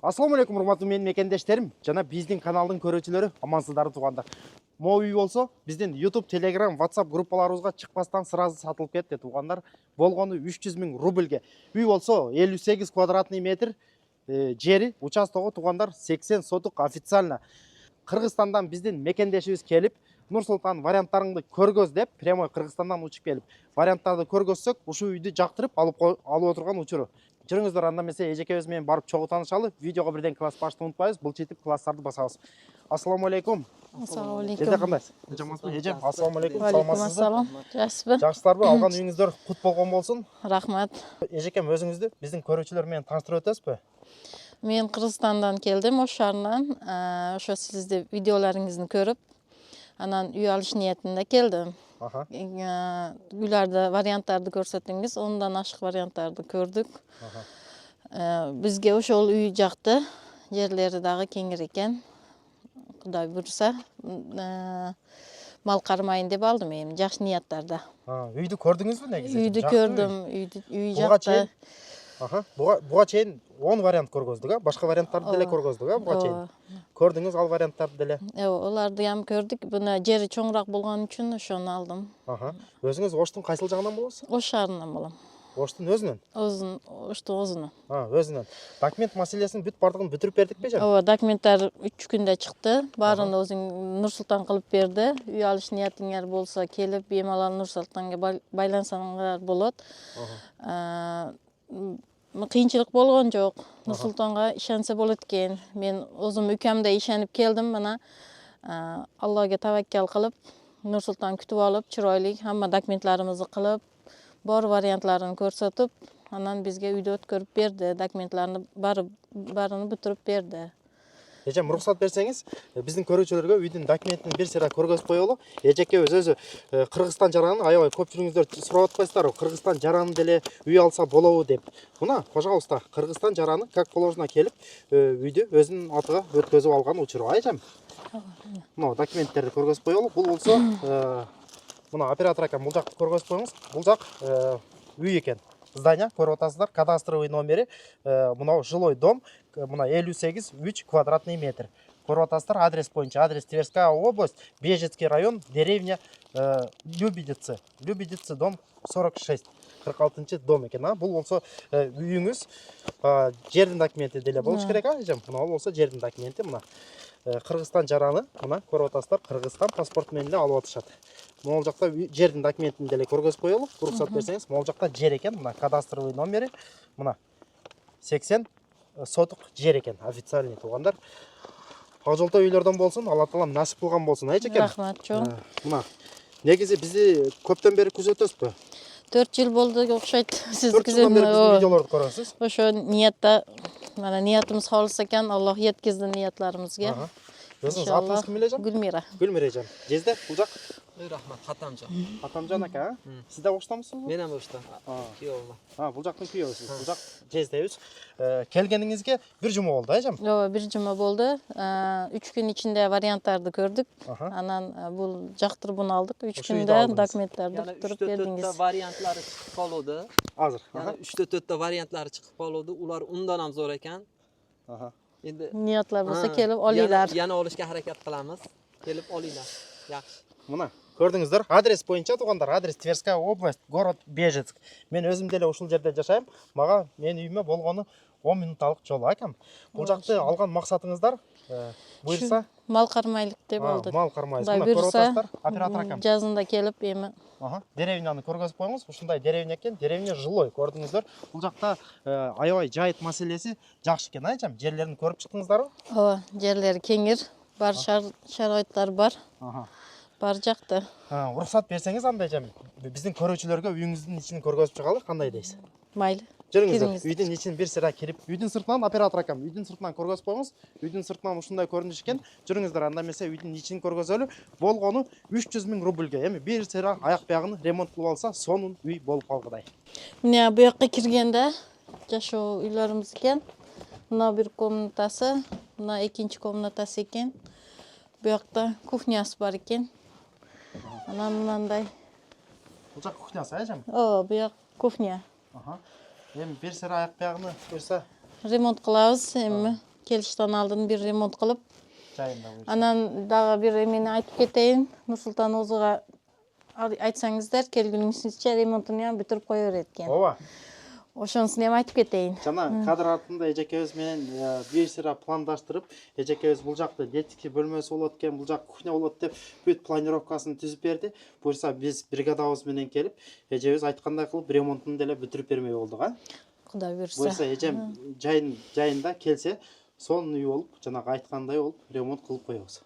Ассаламу алейкум, урматтуу менин мекендештерим жана биздин каналдын көрүүчүлөрү, амансыздарбы туугандар. Могу үй болсо, биздин YouTube, Telegram, WhatsApp группаларыбызга чыкпастан сразу сатылып кетти туугандар. Болгону 300 000 рубльге. Үй болсо 58 квадратный метр жери, участогу туугандар 80 сотук официально. Кыргызстандан биздин мекендешибиз келип, Нур-Султан варианттарыңды көргөз деп, прямой Кыргызстандан учуп келип, варианттарды көргөзсөк, ушул үйдү жактырып алып отурган учуру. Жүрүңүздөр, анда эмесе эжекебиз менен барып чогуу таанышалы. Видеого бирден класс башты унутпайбыз. Булчитип класстарды басабыз. Ассаламу алейкум. Ассаламу алейкум. Жерде кандайсыз? Жамансызбы? Эжем, ассаламу алейкум. Саламатсызбы? Ассалам. Жакшысызбы? Жакшысыздарбы? Алган үйүңүздөр кут болгон болсун. Рахмат. Эжекем, өзүңүздү биздин көрүүчүлөр менен тааныштырып өтөсүзбү? Мен Кыргызстандан келдим, Ош шаарынан. Ошо сизди видеоларыңызды көрүп, анан үй алыш ниетинде келдим. Үйлөрдө варианттарды көрсөтүңүз, ондан ашык варианттарды көрдүк. Бизге ошол үй жакты, жерлери дагы кеңир экен. Кудай буйруса, мал кармайын деп алдым эми, жакшы нияттарда. Үйдү көрдүңүзбү негизи? Үйдү көрдүм, үй жакты. Буга чейин 10 вариант көргөздүк, башка варианттарды деле көргөздүк, буга чейин. Көрдүңүз ал варианттарды деле? Оларды ham көрдүк. Буна жери чоңураак болгон үчүн ошону алдым. Өзүңүз Оштун кайсыл жагынан болосуз? Ош шаарынан болом. Оштун өзүнөн? Оштун өзүнөн. Өзүнөн. Документ маселесин бардыгын бүтүрүп бердикпи же? Ооба, документтер 3 күндө чыкты. Баарын өзүң Нур-Султан кылып берди. Үй алыш ниятыңар болсо, келип бемалал Нур-Султанга байлансаңар болот. Кыйынчылык болгон жок. Нур-Султанга ишенсе болот экен. Мен өзүм үкөмдө ишенип келдим, мына Аллага таваккал кылып, Нур-Султан күтүп алып, чыройлуу хамма документларыбызды кылып, бар вариантларын көрсөтүп, анан бизге үйдө өткөрүп берди, документларны баарын бүтүрүп берди. Эжем, уруксат берсеңиз, биздин көрүүчүлөргө үйдүн документин бир сыйра көргөзүп коелу. Эжекебиз өзү Кыргызстан жаранын, аябай көпчүлүгүңүздөр сурап атпайсыздарбы, Кыргызстан жараны деле үй алса болобу деп. Мына, пожалуйста, Кыргызстан жараны как положено келип, үйдү өзүнүн атыга өткөзүп алган учуру. Эжем. Мына документтерди көргөзүп коелу. Бул болсо, мына оператор акам, бул жакты көргөзүп коюңуз. Бул жак үй экен. Здание, көрүп атасыздар, кадастровый номери, мына жилой дом, мына 58,3 квадратный метр. Көрүп атасыздар, адрес боюнча, адрес Тверская область, Бежецкий район, деревня Любидицы. Любидицы, дом 46. 46 дом экен. Бул болсо үйүңүз, жердин документи деле болуш керек, эжем. Мына болсо жердин документи, мына Кыргызстан жараны, мына көрүп атасыздар, Кыргызстан паспорт менен эле алып атышат. Могул жакта жердин документин деле көргөзүп коелу. Уруксат берсеңиз, могул жакта жер экен, мына кадастровый номери, мына 80 сотук жер экен, официальный туугандар. Ак жолто үйлөрдөн болсун, Алла таалам насип кылган болсун, эжекем. Рахмат, чоң. Мына негизи бизди көптөн бери күзөтөсүзбү? 4 жыл болду окшойт. Сиз 4 жылдан бери биздин видеолорду көрөсүз. Ошо ниятта, мана ниятыбыз кабыл экен, Аллах жеткизди ниятларыбызга. Өзүңүз атыңыз ким эле жан? Гүлмира. Гүлмира жан. Жезде, бул жак? Рахмат, Хатамжан. Хатамжан ака, сиз да Оштамысызбы? Мен ham Ошто. Күйөөм. Бул жактын күйөөсүз. Бул жак Жездебиз. Келгениңизге бир жума болду, эжем? Ооба, бир жума болду. 3 күн ичинде варианттарды көрдүк. Анан бул жактырып алдык. 3 күндө документтерди бүтүрүп бердиңиз. 3-4 вариантлары чыгып калды. Азыр. Яна 3-4 вариантлары чыгып калды. Улар ундан ham zo'r ekan. Endi niyatlar bo'lsa kelib olinglar. Yana olishga harakat qilamiz. Kelib olinglar. Yaxshi. Мына, көрдүңүздөр, адрес боюнча туугандар, адрес Тверская область, город Бежецк. Мен өзүм деле ушул жерде жашайм. Мага менин үйүмө болгону 10 минутталык жол акам. Бул жакты алган максатыңыздар буйрса мал кармайлык деп алдык. Мал кармайсыз. Мына көрүп атасыздар, оператор акам. Жазында келип эми Деревняны көргөзүп коюңуз. Ушундай деревня экен, деревня жилой, көрдүңүздөр. Бул жакта аябай жайыт маселеси жакшы экен, эжем. Жерлерин көрүп чыктыңыздарбы? Ооба, жерлери кеңир, бар шарайттар бар. Бар жакты. Уруксат берсеңиз, анда эжем, биздин көрүүчүлөргө үйүңүздүн ичин көргөзүп чыгалы, кандай дейсиз? Майлы. Жүрүңүздөр, үйдүн ичин бир сыра кирип, үйдүн сыртынан оператор акам, үйдүн сыртынан көргөзүп коюңуз. Үйдүн сыртынан ушундай көрүнүш экен. Жүрүңүздөр, анда эмесе үйдүн ичин көргөзөлү. Болгону 300 000 рубльге. Эми бир сыра аяк биягын ремонт кылып алса, сонун үй болуп калгыдай. Мына бу жакка киргенде жашоо үйлөрүбүз экен. Мына бир комнатасы, мына экинчи комнатасы экен. Бу жакта кухнясы бар экен. Анан мындай. Бул жак кухнясы, эжем? Ооба, бу жак кухня. Эми бир сыра аяк биягын буйрса Ремонт кылабыз, эми келиштен алдын бир ремонт кылып, Жайында буюрса. анан дагы бир эмени айтып кетейин. Нурсултан Озуга айтсаңыздар, келгүнүңүзчө ремонтун ham бүтүрүп кое берет экен. Ооба. Ошонусун ham айтып кетейин. Жана кадр артында эжекебиз менен бир сыра пландаштырып, эжекебиз бул жакта детский бөлмөсү болот экен, бул жак кухня болот деп бүт планировкасын түзүп берди. Буюрса биз бригадабыз менен келип, эжебиз айткандай кылып ремонтун деле бүтүрүп бермей болдук, а? Кудай буйрса. Буюрса эжем жайында келсе, сонун үй болуп, жанагы айткандай болуп ремонт кылып коебуз.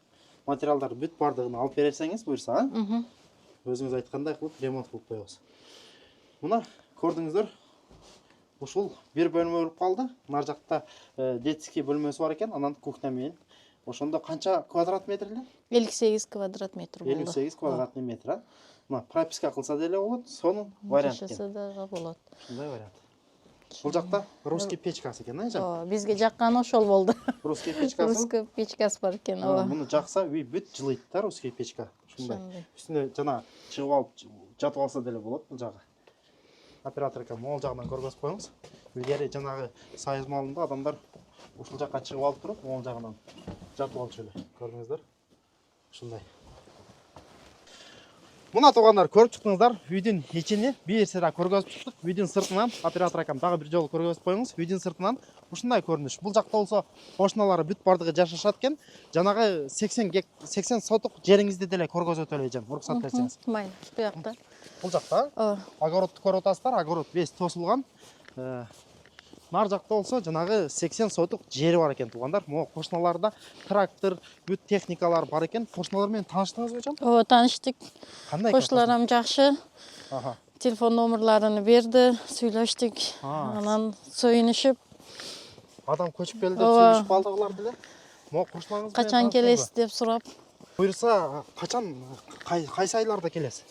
Материалдар бүт бардыгын алып берсеңиз буюрса, а? Өзүңүз айткандай кылып ремонт кылып коебуз. Мына көрдүңүздөр. Ушул бир бөлмө болуп калды. Нар жакта детский бөлмөсү бар экен, анан кухня менен. Ошондо канча квадрат метр эле? 58 квадрат метр болду. 58 квадратный метр, а? Мына прописка кылса деле болот, сонун вариант экен. Жашаса дагы болот. Ушундай вариант. Бул жакта русский печкасы экен, эжем. Ооба, бизге жакканы ошол болду. Русский печкасы. Русский печкасы бар экен, ооба. Муну жакса үй бүт жылыйт да, русский печка. Ушундай. Үстүнө жана чыгып алып жатып алса деле болот бул жагы. Операторка могул жагынан көргөзүп коюңуз. Илгери жанагы союз малында адамдар ушул жакка чыгып алып туруп, могул жагынан жатып алчу эле. Көрдүңүздөр? Ушундай. Мына туугандар, көрүп чыктыңыздар, үйдүн ичини бир сыра көргөзүп чыктык. Үйдүн сыртынан оператор акам дагы бир жолу көргөзүп коюңуз. Үйдүн сыртынан ушундай көрүнүш. Бул жакта болсо кошуналары бүт бардыгы жашашат экен. Жанагы 80 сотук жериңизди деле көргөзөт эле эжем. Уруксат берсеңиз. Майла, буякта. Бул жакта Ооба. огородду көрүп атасыздар. Огород весь тосулган. Нар жакта болсо жанагы 80 сотук жери бар экен туугандар. Могу кошуналарда трактор, бүт техникалар бар экен. Кошуналар менен тааныштыңызбы эжем? Ооба, тааныштык. Кандай? Кошуларым жакшы. Аха. Телефон номерларын берди, сүйлөштүк. Анан союнушуп. Адам көчүп келди деп сүйлөшүп калдыгылар деле. Могу кошуналарыңыз менен Качан келесиз деп сурап. Буюрса, качан кайсы айларда келесиз?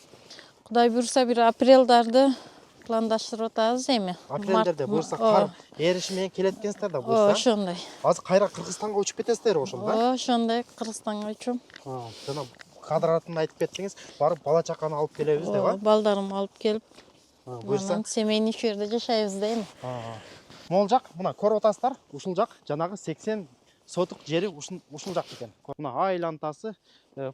Кудай буйрса бир апрелдарды пландаштырып атабыз эми. Апрелдерде буюрса кар эриши менен келет экенсиздер да Ооба, буюрса. ошондой. Азыр кайра Кыргызстанга учуп кетесиздер ошондо. Ооба, ошондой Кыргызстанга учум. Жана кадр артында айтып кеттиңиз, барып бала чаканы алып келебиз деп, а? Балдарымды алып келип, Буюрса. анан семейный иш жерде жашайбыз да эми. Могул жак, мына көрүп атасыздар, ушул жак жанагы 80 сотук жери ушул жак экен. Мына айлантасы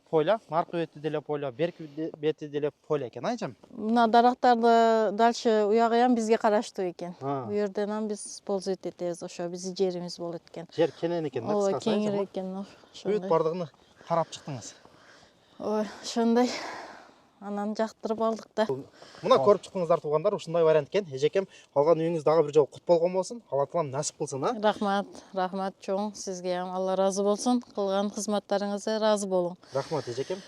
поля, наркы бети деле поля, берки бети деле поля экен, айжам. Мына дарактарды дальше уягы ham бизге караштуу экен. А. Бу жерден ham биз пользовать этебиз, ошо биздин жерибиз болот экен. Жер кенен экен, Ооба, кыскасы, кеңири айжам. экен, Бүт ошондой. бардыгын карап чыктыңыз. Ой, ошондой. Анан жактырып алдык да. Мына көрүп чыктыңыздар туугандар, ушундай вариант экен. Эжекем алган үйүңүз дагы бир жолу кут болгон болсун. Алла таалам насип кылсын, а? Рахмат чоң, сизге ham Алла разы болсун. Кылган кызматтарыңызга разы болуң. Рахмат эжекем.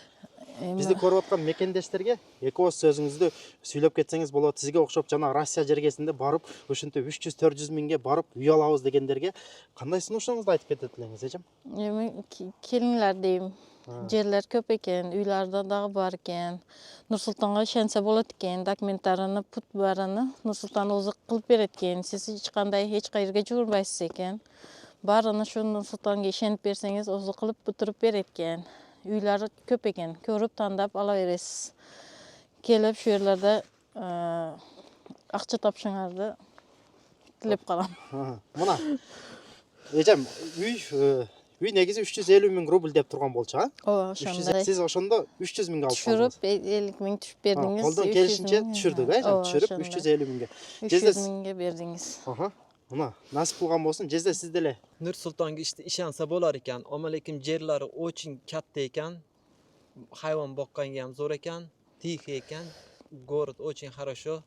Бизди көрүп аткан мекендештерге эки ооз сөзүңүздү сүйлөп кетсеңиз болот. Сизге окшоп жана Россия жергесинде барып, ушинтип 300-400 миңге барып үй алабыз дегендерге кандай сунушуңузду айтып кетет элеңиз, эжем? Эми келиңер дейм. Жерлер көп экен, үйлөрдө дагы бар экен. Нурсултанга ишенсе болот экен, документтарыны, пут баарыны Нурсултан Озу кылып берет экен. Сиз эч кайерге жүгүрбөйсүз экен. Баарын ушу Нурсултанга ишенип берсеңиз, Озу кылып бүтүрүп берет экен. Үйлөр көп экен, көрүп тандап ала бересиз. Келип шу жерлерде акча тапшыңарды тилеп калам. Мына эжем үй негизи 350 миң рубль деп турган болчу, а? Ооба, ошондой. Сиз ошондо 300 миңге алып Түшүрүп 50 миң түшүп бердиңиз. Колдон келишинче түшүрдүк, түшүрүп 350 миңге. 300 миңге бердиңиз. Мына насип кылган болсун, жезде сиз деле Нурсултонга ishonsa bo'lar ekan. Ammo lekin yerlari очень katta ekan. Hayvon boqqanga ham zo'r ekan. Tixi ekan. Город очень хорошо.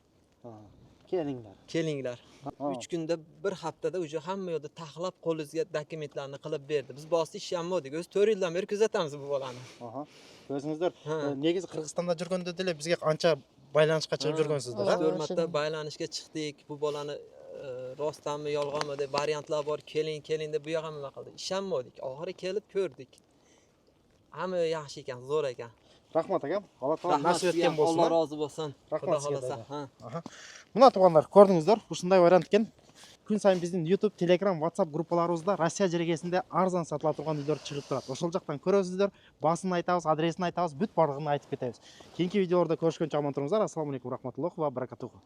kelinglar. Kelinglar. 3 kunda, bir haftada уже hamma yoqda taxlab qo'lingizga dokumentlarni qilib berdi. Biz bosdi ishonmadik. O'zi 4 yildan beri kuzatamiz bu bolani. O'zingizlar negizi Qirg'izistonda жүргөндө деле бизге анча байланышка чыгып жүргөнсүздөр, а? 4 marta baylanishga chiqdik. Bu bolani rostdanmi, yolg'onmi deb variantlar bor. Keling deb bu yoqqa nima qildi? Ishonmadik. Oxiri kelib ko'rdik. Hamma yaxshi ekan, zo'r ekan. Rahmat akam. Alloh taolo nasib etken болсун. Alloh rozi bo'lsin. Rahmat Xudo sizga. xolasa. Мына туугандар, көрдүңүздөр, ушундай вариант экен. Күн сайын биздин YouTube, Telegram, WhatsApp группаларыбызда Россия жергесинде арзан сатыла турган үйлөр чыгып турат. Ошол жактан көрөсүздөр, баасын айтабыз, адресин айтабыз, бүт бардыгын айтып кетебиз. Кийинки видеолордо көрүшкөнчө аман туруңуздар. Ассаламу алейкум рахматуллахи ва баракатуху.